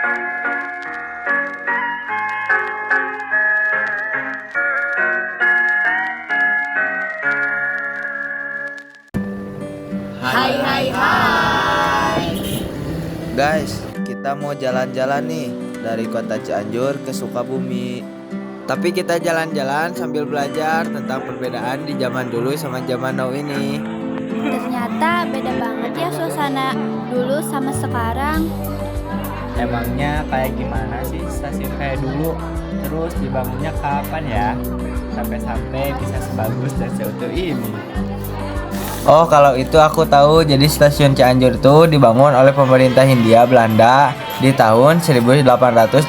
Hai hai hai. Guys, kita mau jalan-jalan nih dari kota Cianjur ke Sukabumi. Tapi kita jalan-jalan sambil belajar tentang perbedaan di zaman dulu sama zaman now ini. Ternyata beda banget ya suasana dulu sama sekarang. Emangnya kayak gimana sih stasiun kayak dulu? Terus dibangunnya kapan ya? Sampai-sampai bisa sebagus dan seutuh ini. Oh, kalau itu aku tahu. Jadi stasiun Cianjur itu dibangun oleh pemerintah Hindia Belanda di tahun 1882.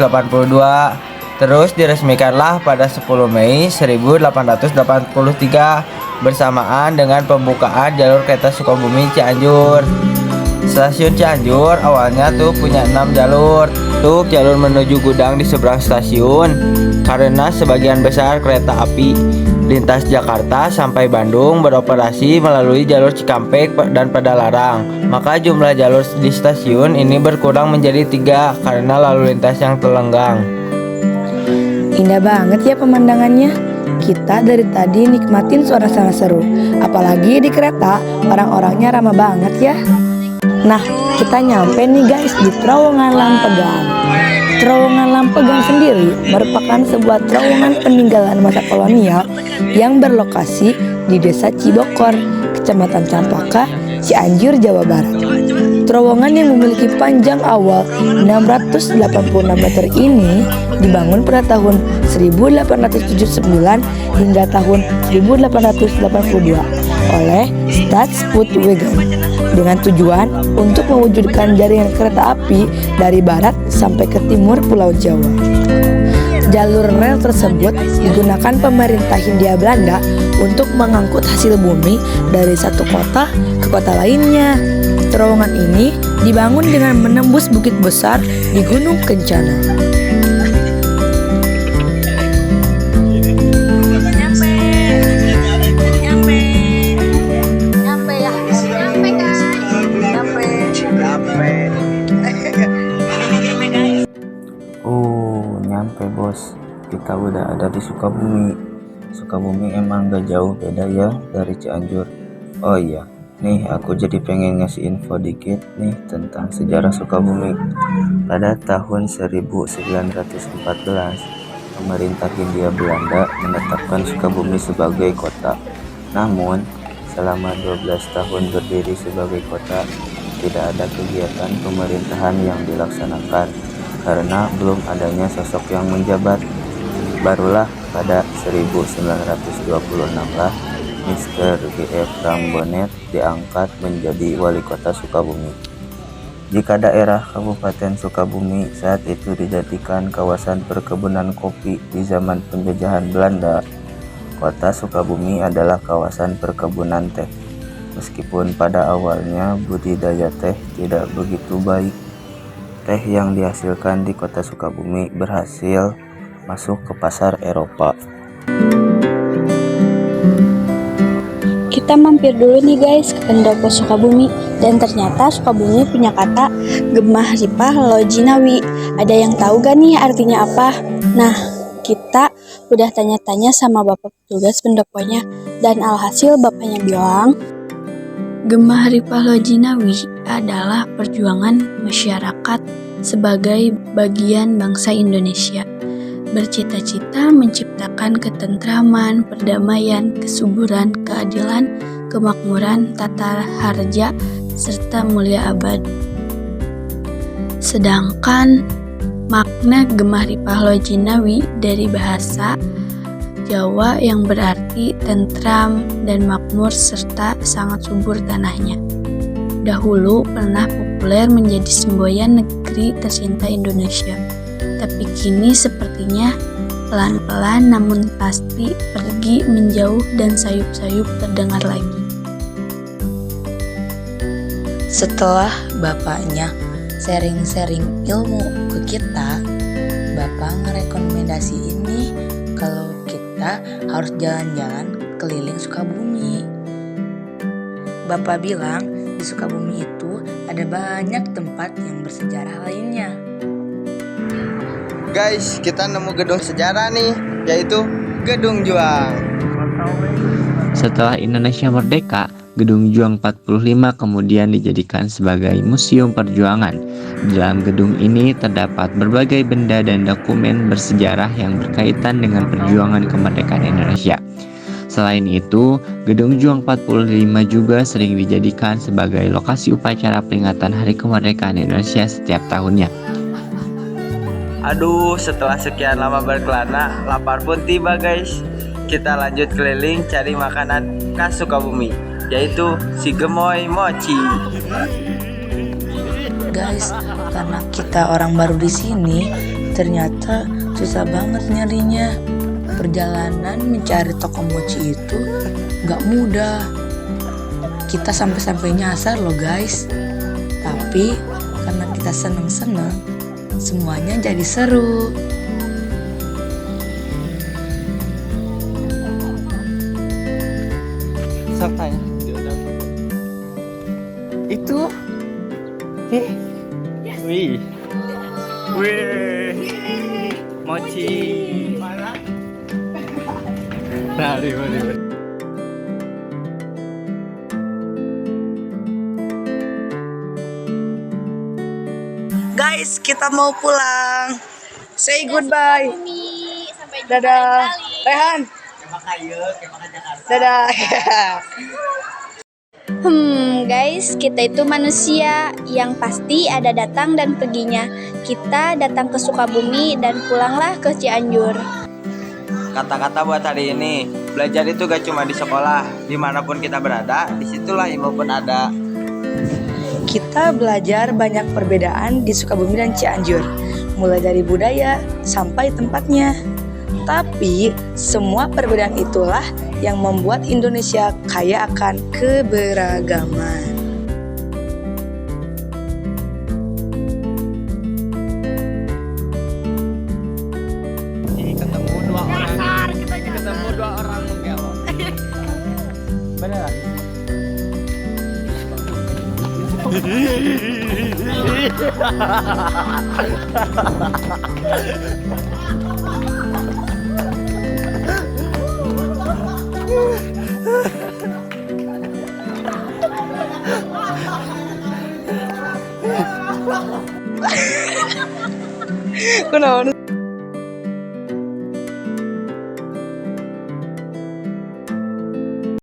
Terus diresmikanlah pada 10 Mei 1883 bersamaan dengan pembukaan jalur kereta Sukabumi Cianjur. Stasiun Cianjur awalnya tuh punya 6 jalur. Tuh jalur menuju gudang di seberang stasiun karena sebagian besar kereta api lintas Jakarta sampai Bandung beroperasi melalui jalur Cikampek dan Padalarang. Maka jumlah jalur di stasiun ini berkurang menjadi 3 karena lalu lintas yang telenggang. Indah banget ya pemandangannya. Kita dari tadi nikmatin suara-suara seru. Apalagi di kereta, orang-orangnya ramah banget ya. Nah, kita nyampe nih guys di Terowongan Lampegan. Terowongan Lampegan sendiri merupakan sebuah terowongan peninggalan masa kolonial yang berlokasi di Desa Cibokor, Kecamatan Campaka, Cianjur, Jawa Barat. Terowongan yang memiliki panjang awal 686 meter ini dibangun pada tahun 1879 hingga tahun 1882 oleh Staatspoortwegen dengan tujuan untuk mewujudkan jaringan kereta api dari barat sampai ke timur Pulau Jawa. Jalur rel tersebut digunakan pemerintah Hindia Belanda untuk mengangkut hasil bumi dari satu kota ke kota lainnya. Terowongan ini dibangun dengan menembus bukit besar di Gunung Kencana. Nyampe bos, kita udah ada di Sukabumi. Sukabumi emang gak jauh beda ya dari Cianjur. Oh iya, nih aku jadi pengen ngasih info dikit nih tentang sejarah Sukabumi. Pada tahun 1914, pemerintah Hindia Belanda menetapkan Sukabumi sebagai kota. Namun, selama 12 tahun berdiri sebagai kota, tidak ada kegiatan pemerintahan yang dilaksanakan karena belum adanya sosok yang menjabat. Barulah pada 1926 lah Mr. G.F. Rambonet diangkat menjadi wali kota Sukabumi. Jika daerah Kabupaten Sukabumi saat itu dijadikan kawasan perkebunan kopi di zaman penjajahan Belanda, kota Sukabumi adalah kawasan perkebunan teh. Meskipun pada awalnya budidaya teh tidak begitu baik, teh yang dihasilkan di kota Sukabumi berhasil masuk ke pasar Eropa. Kita mampir dulu nih guys ke pendopo Sukabumi. Dan ternyata Sukabumi punya kata Gemah Ripah Lojinawi. Ada yang tahu gak nih artinya apa? Nah, kita udah tanya-tanya sama bapak petugas pendoponya. Dan alhasil bapaknya bilang Gemah Ripah Lojinawi adalah perjuangan masyarakat sebagai bagian bangsa Indonesia. Bercita-cita menciptakan ketentraman, perdamaian, kesuburan, keadilan, kemakmuran, tata harja, serta mulia abadi. Sedangkan makna Gemah Ripah Lojinawi dari bahasa Jawa yang berarti tentram dan makmur serta sangat subur tanahnya. Dahulu pernah populer menjadi semboyan negeri tercinta Indonesia. Tapi kini sepertinya pelan-pelan namun pasti pergi menjauh dan sayup-sayup terdengar lagi. Setelah bapaknya sharing-sharing ilmu ke kita, bapak ngerekomendasiin nih kalau kita harus jalan-jalan keliling Sukabumi. Bapak bilang di Sukabumi itu ada banyak tempat yang bersejarah lainnya. Guys, kita nemu gedung sejarah nih, yaitu Gedung Juang. Setelah Indonesia merdeka, Gedung Juang 45 kemudian dijadikan sebagai Museum Perjuangan. Di dalam gedung ini terdapat berbagai benda dan dokumen bersejarah yang berkaitan dengan perjuangan kemerdekaan Indonesia. Selain itu, Gedung Juang 45 juga sering dijadikan sebagai lokasi upacara peringatan Hari Kemerdekaan Indonesia setiap tahunnya. Aduh, setelah sekian lama berkelana, lapar pun tiba guys. Kita lanjut keliling cari makanan khas Sukabumi, yaitu si gemoy mochi. Guys, karena kita orang baru di sini, ternyata susah banget nyarinya. Perjalanan mencari toko mochi itu nggak mudah. Kita sampai-sampai nyasar loh guys. Tapi karena kita seneng-seneng, semuanya jadi seru. Sertanya Itu wih. Mochi. Mari. Guys, kita mau pulang. Say goodbye. Dadah. Rehan. Dadah. Guys, kita itu manusia yang pasti ada datang dan perginya. Kita datang ke Sukabumi dan pulanglah ke Cianjur. kata-kata buat hari ini. Belajar itu gak cuma di sekolah, dimanapun kita berada, disitulah ilmu pun ada. Kita belajar banyak perbedaan di Sukabumi dan Cianjur, mulai dari budaya sampai tempatnya. Tapi semua perbedaan itulah yang membuat Indonesia kaya akan keberagaman. Ketemu dua orang menggelok. Beneran. Kenapa?